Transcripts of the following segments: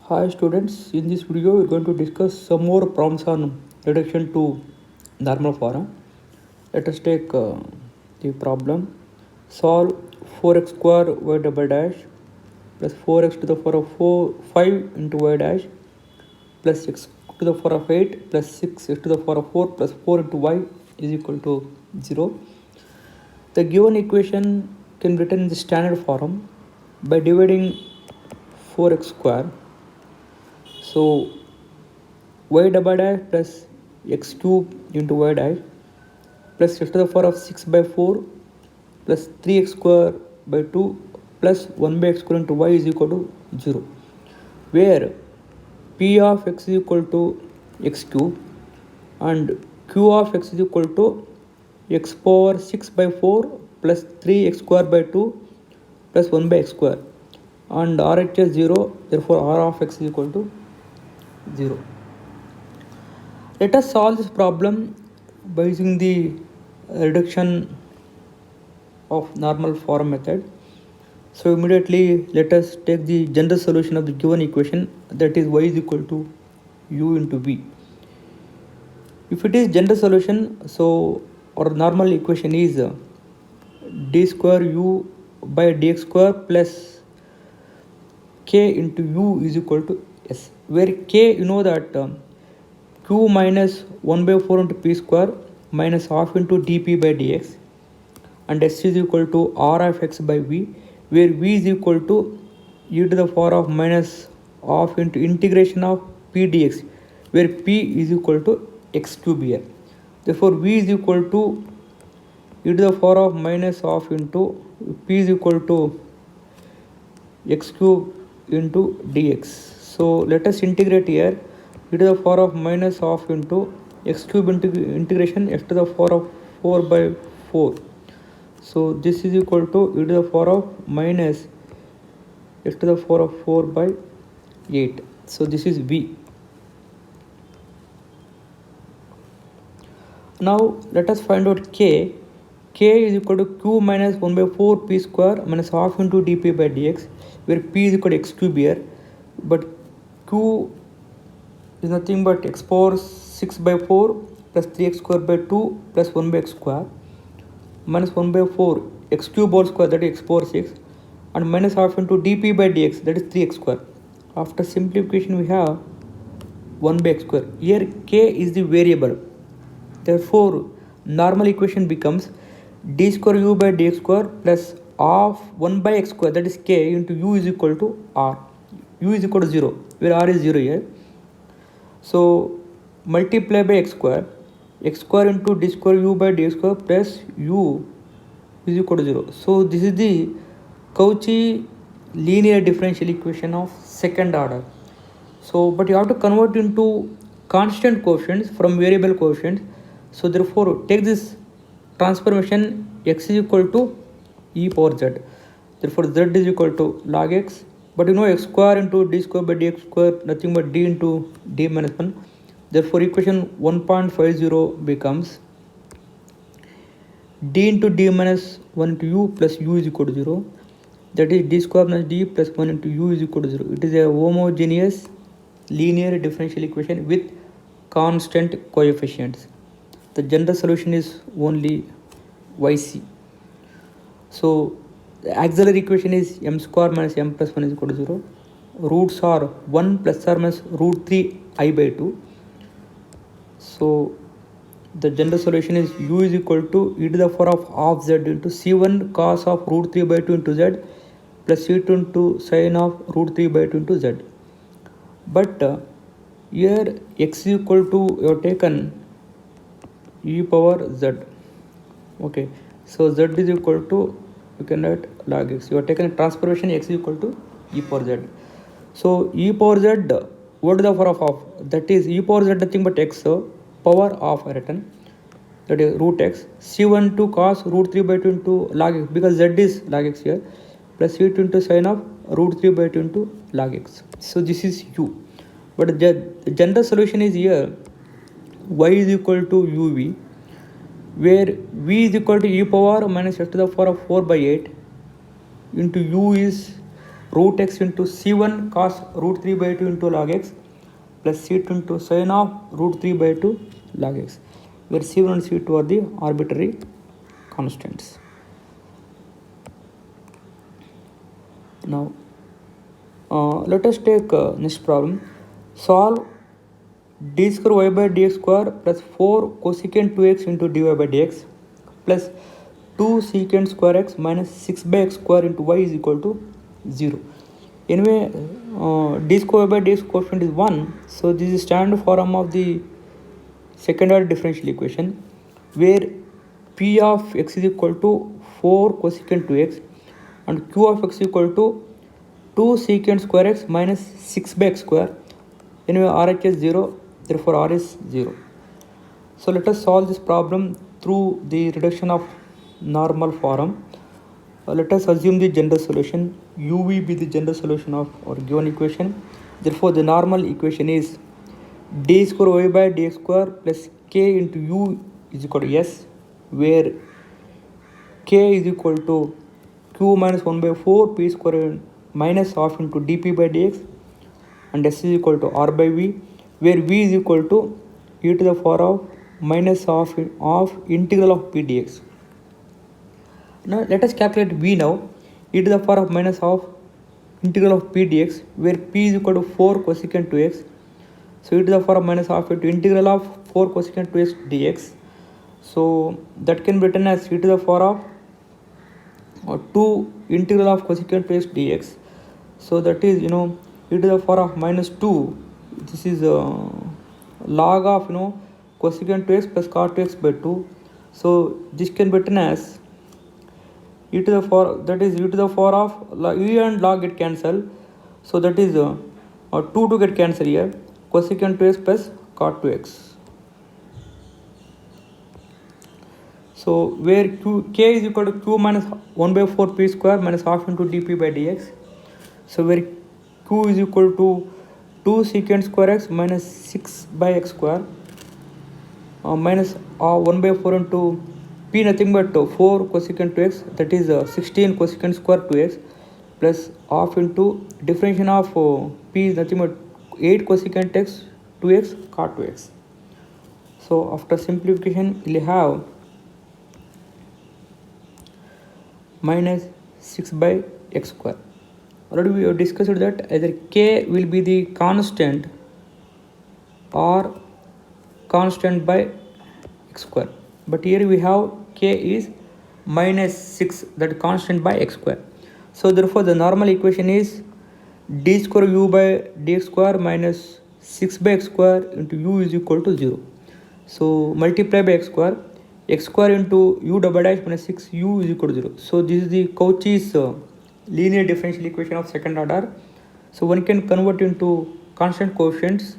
Hi students, in this video we are going to discuss some more problems on reduction to normal form. Let us take the problem. Solve 4x square y double dash plus 4x to the power of 5 into y dash plus x to the power of 8 plus 6x to the power of 4 plus 4 into y is equal to 0. The given equation can be written in the standard form by dividing 4x square. So y double dash plus x cube into y dash plus x to the power of 6 by 4 plus 3x square by 2 plus 1 by x square into y is equal to 0, where p of x is equal to x cube and q of x is equal to x power 6 by 4 plus 3x square by 2 plus 1 by x square, and RHS 0, therefore R of x is equal to 0. Let us solve this problem by using the reduction of normal form method. So immediately let us take the general solution of the given equation, that is y is equal to u into v. If it is general solution, so our normal equation is d square u by dx square plus k into u is equal to s, where k, you know that q minus 1 by 4 into p square minus half into dp by dx, and s is equal to r of x by v, where v is equal to e to the power of minus half into integration of p dx, where p is equal to x cube here. Therefore v is equal to e to the power of minus half into p is equal to x cube into dx. So let us integrate here e to the power of minus half into x cube into integration x to the power of 4 by 4. So this is equal to e to the power of minus x to the power of 4 by 8. So this is v. Now let us find out k. K is equal to q minus 1 by 4 p square minus half into dp by dx, where p is equal to x cube here, but q is nothing but x power 6 by 4 plus 3x square by 2 plus 1 by x square minus 1 by 4 x cube whole square, that is x power 6, and minus half into dp by dx, that is 3x square. After simplification we have 1 by x square. Here k is the variable, therefore normal equation becomes d square u by dx square plus half 1 by x square, that is k, into u is equal to r. U is equal to 0, where r is 0 here. So multiply by x square into d square u by dx square plus u is equal to 0. So this is the Cauchy linear differential equation of second order. So but you have to convert into constant coefficients from variable coefficients. So therefore take this transformation, x is equal to e power z. Therefore z is equal to log x, but you know x square into d square by dx square nothing but d into d minus 1. Therefore equation 1.50 becomes d into d minus 1 into u plus u is equal to 0, that is d square minus d plus 1 into u is equal to 0. It is a homogeneous linear differential equation with constant coefficients. The general solution is only yc. So the auxiliary equation is m square minus m plus 1 is equal to 0. Roots are 1 plus or minus root 3 I by 2. So the general solution is u is equal to e to the power of half z into c1 cos of root 3 by 2 into z plus c2 into sine of root 3 by 2 into z. But here x is equal to, you have taken e power z. Okay, so z is equal to, you can write log x. You have taken a transformation, x is equal to e power z. So e power z, what is the power of half? That is e power z nothing but x, so power of written, that is root x, c1 to cos root 3 by 2 into log x, because z is log x here, plus c2 into sine of root 3 by 2 into log x. So this is u. But the general solution is here y is equal to uv, where v is equal to e power minus x to the power of 4 by 8 into u is root x into c1 cos root 3 by 2 into log x plus c2 into sin of root 3 by 2 log x, where c1 and c2 are the arbitrary constants. Now let us take next problem. Solve d square y by dx square plus 4 cosecant 2x into dy by dx plus 2 secant square x minus 6 by x square into y is equal to 0. Anyway, d square by dx coefficient is 1, so this is standard form of the second order differential equation, where p of x is equal to 4 cosecant 2x and q of x is equal to 2 secant square x minus 6 by x square. Anyway, RH is 0, therefore R is 0. So let us solve this problem through the reduction of normal form. Let us assume the general solution. UV be the general solution of our given equation. Therefore, the normal equation is d square y by dx square plus k into u is equal to s, where k is equal to q minus 1 by 4 p square minus half into dp by dx, and s is equal to r by v, where v is equal to e to the power of minus half of integral of p dx. Now let us calculate v now. E to the power of minus half integral of p dx, where p is equal to 4 cosecant 2x. So e to the power of minus half into integral of 4 cosecant 2x dx. So that can be written as e to the power of 2 integral of cosecant 2x dx. So that is, e to the power of minus 2. This is log of cosecant 2x plus cot 2x by 2. So this can be written as e to the power, that is e to the power of e and log get cancelled. So that is 2 to get cancelled here. Cosecant 2x plus cot 2x. So where k is equal to q minus 1 by 4 p square minus half into dp by dx. So where q is equal to 2 secant square x minus 6 by x square minus 1 by 4 into p nothing but 4 cosecant 2x, that is 16 cosecant square 2x plus half into differentiation of p is nothing but 8 cosecant x 2x cot 2x. So after simplification we will have minus 6 by x square. Already we have discussed that either k will be the constant or constant by x square, but here we have k is minus 6, that constant by x square. So therefore the normal equation is d square u by dx square minus 6 by x square into u is equal to 0. So multiply by x square into u double dash minus 6 u is equal to 0. So this is the Cauchy's linear differential equation of second order. So one can convert into constant coefficients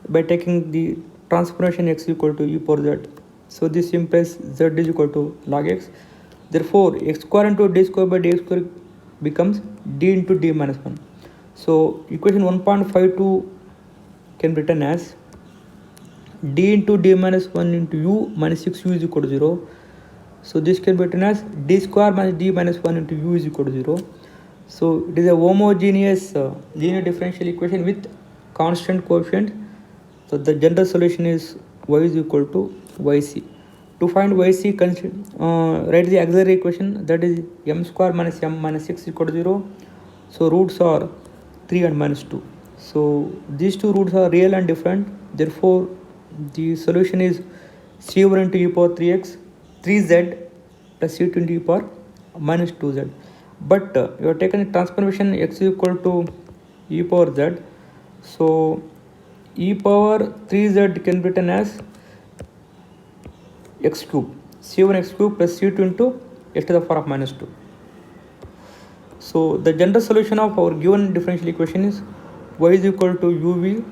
by taking the transformation x equal to e power z. So this implies z is equal to log x. Therefore x square into d square by dx square becomes d into d minus 1. So equation 1.52 can be written as d into d minus 1 into u minus 6u is equal to 0. So this can be written as d square minus d minus 1 into u is equal to 0. So it is a homogeneous linear differential equation with constant coefficient. So the general solution is y is equal to yc. To find yc, write the auxiliary equation, that is m square minus m minus 6 equal to 0. So roots are 3 and minus 2. So these two roots are real and different. Therefore the solution is c1 into e power 3x 3z plus c2 into e power minus 2z. But you have taken a transformation x is equal to e power z. So e power 3z can be written as x cube, c1 x cube plus c2 into x to the power of minus 2. So the general solution of our given differential equation is y is equal to uv,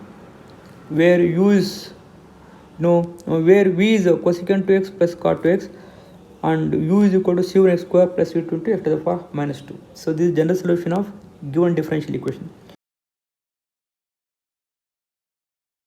where u is where v is cosecant 2x plus cot 2x and u is equal to c1 x square plus c2 into x to the power minus 2. So this is general solution of given differential equation.